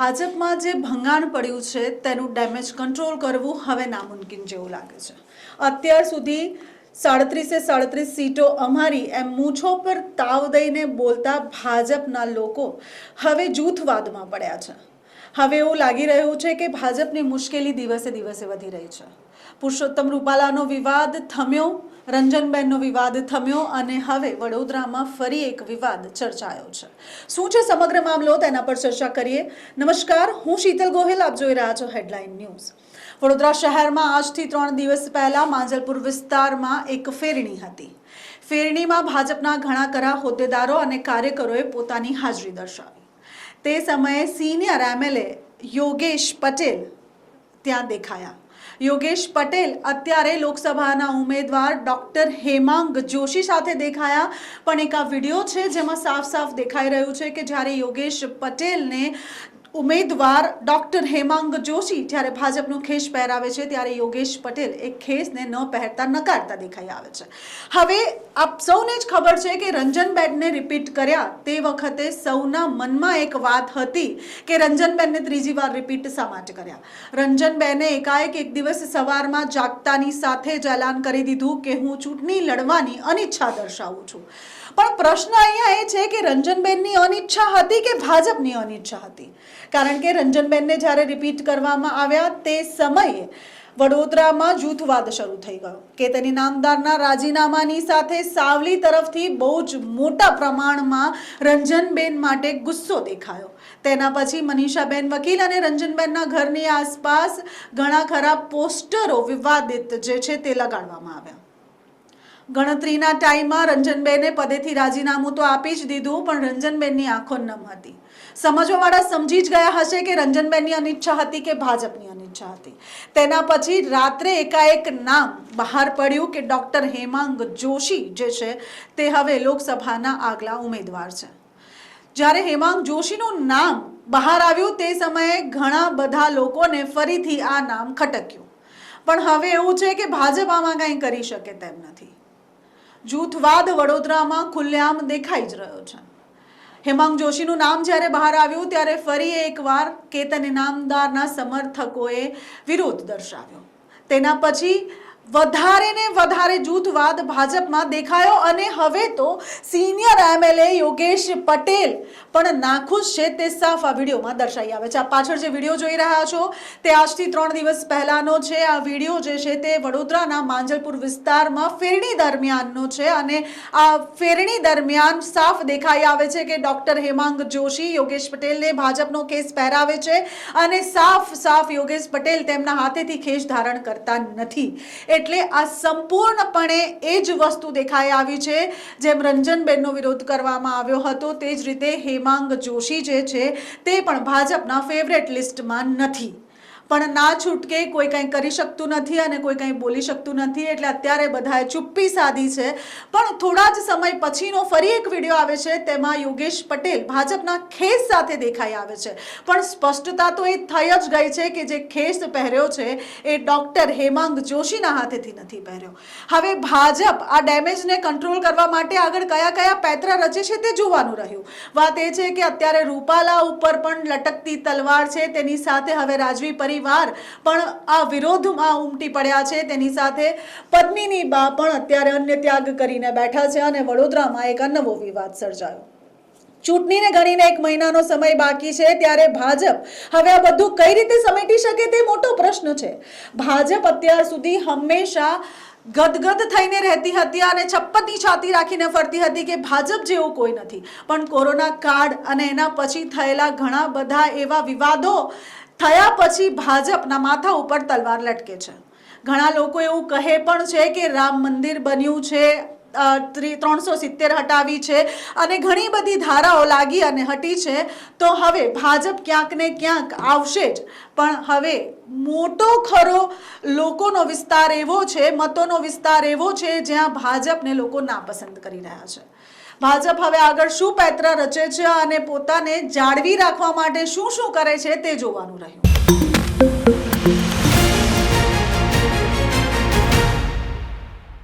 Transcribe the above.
ભાજપમાં જે ભંગાણ પડ્યું છે તેનું ડેમેજ કંટ્રોલ કરવું હવે નામુમકિન જેવું લાગે છે। અત્યાર સુધી 37 સીટો અમારી એમ મૂછો પર તાવ દઈને બોલતા ભાજપના લોકો હવે જૂથવાદમાં પડ્યા છે। હવે એવું લાગી રહ્યું છે કે ભાજપની મુશ્કેલી દિવસે દિવસે વધી રહી છે। પુરુષોત્તમ રૂપાલાનો વિવાદ થમ્યો, રંજનબેનનો વિવાદ થમ્યો અને હવે વડોદરામાં ફરી એક વિવાદ ચર્ચાયો છે। શું છે સમગ્ર મામલો તેના પર ચર્ચા કરીએ। નમસ્કાર, હું શીતલ ગોહિલ, આપ જોઈ રહ્યા છો હેડલાઇન ન્યૂઝ। વડોદરા શહેરમાં આજથી 3 દિવસ પહેલા માંજલપુર વિસ્તારમાં એક ફેરણી હતી। ફેરણીમાં ભાજપના ઘણા ખરા હોદ્દેદારો અને કાર્યકરોએ પોતાની હાજરી દર્શાવી। તે સમયે સિનિયર એમએલએ યોગેશ પટેલ ત્યાં દેખાયા। યોગેશ પટેલ અત્યારે લોકસભાના ઉમેદવાર ડોક્ટર હેમાંગ જોશી સાથે દેખાયા। પણ એક આ વિડીયો છે જેમાં સાફ સાફ દેખાઈ રહ્યું છે કે જ્યારે યોગેશ પટેલને ઉમેદવાર ડોક્ટર હેમાંગ જોશી જ્યારે ભાજપનો ખેસ પહેરાવે છે ત્યારે યોગેશ પટેલ એ ખેસને ન પહેરતા નકારતા દેખાઈ આવે છે। હવે આપ સૌને જ ખબર છે કે રંજનબેનને રિપીટ કર્યા તે વખતે સૌના મનમાં એક વાત હતી કે રંજનબેનને ત્રીજી વાર રિપીટ શા માટે કર્યા। રંજનબેને એકાએક એક દિવસ સવારમાં જાગતાની સાથે જ એલાન કરી દીધું કે હું ચૂંટણી લડવાની અનિચ્છા દર્શાવું છું। પણ પ્રશ્ન અહીંયા એ છે કે રંજનબેનની અનિચ્છા હતી કે ભાજપની અનિચ્છા હતી? કારણ કે રંજનબેનને જ્યારે રિપીટ કરવામાં આવ્યા તે સમયે વડોદરામાં જૂથવાદ શરૂ થઈ ગયો કે તેની નામદારના રાજીનામાની સાથે સાવલી તરફથી બહુ જ મોટા પ્રમાણમાં રંજનબેન માટે ગુસ્સો દેખાયો। તેના પછી મનીષાબેન વકીલ અને રંજનબેનના ઘરની આસપાસ ઘણા ખરા પોસ્ટરો વિવાદિત જે છે તે લગાડવામાં આવ્યા। ગણતરીના ટાઈમમાં રંજનબેને પદેથી રાજીનામું તો આપી જ દીધું, પણ રંજનબેનની આંખો નમ હતી। સમજવાવાળા સમજી જ ગયા હશે કે રંજનબેનની અનિચ્છા હતી કે ભાજપની અનિચ્છા હતી। તેના પછી રાત્રે એકાએક નામ બહાર પડ્યું કે ડોક્ટર હેમાંગ જોશી જે છે તે હવે લોકસભાના આગલા ઉમેદવાર છે। જ્યારે હેમાંગ જોશીનું નામ બહાર આવ્યું તે સમયે ઘણા બધા લોકોને ફરીથી આ નામ ખટક્યું। પણ હવે એવું છે કે ભાજપ આમાં કંઈ કરી શકે તેમ નથી। જૂથવાદ વડોદરામાં ખુલ્લેઆમ દેખાઈ જ રહ્યો છે। હેમાંગ જોશીનું નામ જ્યારે બહાર આવ્યું ત્યારે ફરી એકવાર કેતન ઇનામદારના સમર્થકોએ વિરોધ દર્શાવ્યો। તેના પછી વધારે ને વધારે જૂથવાદ ભાજપમાં દેખાયો અને હવે તો સિનિયર એમએલએ યોગેશ પટેલ પણ નાખુશ છે તે સાફ આ વિડીયોમાં દર્શાઈ આવે છે। આ પાછળ જે વિડીયો જોઈ રહ્યા છો તે આજથી 3 દિવસ પહેલાનો છે। આ વિડીયો જે છે તે વડોદરાના માંજલપુર વિસ્તારમાં ફેરણી દરમિયાનનો છે અને આ ફેરણી દરમિયાન સાફ દેખાઈ આવે છે કે ડોક્ટર હેમાંગ જોશી યોગેશ પટેલને ભાજપનો ખેસ પહેરાવે છે અને સાફ યોગેશ પટેલ તેમના હાથેથી ખેસ ધારણ કરતા નથી। એટલે આ સંપૂર્ણપણે એ જ વસ્તુ દેખાઈ આવી છે। જેમ રંજનબેનનો વિરોધ કરવામાં આવ્યો હતો તે જ રીતે હેમાંગ જોશી જે છે તે પણ ભાજપના ફેવરેટ લિસ્ટમાં નથી। પણ ના છૂટકે કોઈ કંઈ કરી શકતું નથી અને કોઈ કંઈ બોલી શકતું નથી, એટલે અત્યારે બધાએ ચૂપ્પી સાધી છે। પણ થોડા જ સમય પછીનો ફરી એક વિડીયો આવે છે તેમાં યોગેશ પટેલ ભાજપના ખેસ સાથે દેખાઈ આવે છે। પણ સ્પષ્ટતા તો એ થઈ જ ગઈ છે કે જે ખેસ પહેર્યો છે એ ડોક્ટર હેમાંગ જોશીના હાથેથી નથી પહેર્યો। હવે ભાજપ આ ડેમેજને કંટ્રોલ કરવા માટે આગળ કયા કયા પેંતરા રચે છે તે જોવાનું રહ્યું। વાત એ છે કે અત્યારે રૂપાલા ઉપર પણ લટકતી તલવાર છે, તેની સાથે હવે રાજવી પરિવાર પણ આ વિરોધમાં ઉમટી પડ્યા છે। તેની સાથે પત્નીની બા પણ અત્યારે અન્ય ત્યાગ કરીને બેઠા છે અને વડોદરામાં એક નવો વિવાદ સર્જાયો। ચૂંટણીને ગણીને 1 મહિનાનો સમય બાકી છે ત્યારે ભાજપ હવે આ બધું કઈ રીતે સમેટી શકે તે મોટો પ્રશ્ન છે। ભાજપ અત્યાર સુધી હંમેશા ગદગદ થઈને રહેતી હતી અને છપ્પનની છાતી રાખીને ફરતી હતી કે ભાજપ જેવું કોઈ નથી। પણ કોરોના કાળ અને એના પછી થયેલા ઘણા બધા એવા વિવાદો થયા પછી ભાજપના માથા ઉપર તલવાર લટકે છે। ઘણા લોકો એવું કહે પણ છે કે રામ મંદિર બન્યું છે, 370 હટાવી છે અને ઘણી બધી ધારાઓ લાગી અને હટી છે, તો હવે ભાજપ ક્યાંક ને ક્યાંક આવશે જ। પણ હવે મોટો ખરો લોકોનો વિસ્તાર એવો છે, મતોનો વિસ્તાર એવો છે જ્યાં ભાજપને લોકો નાપસંદ કરી રહ્યા છે। ભાજપ હવે આગળ શું પેંતરા રચે છે અને પોતાને જાળવી રાખવા માટે શું કરે છે તે જોવાનું રહ્યું।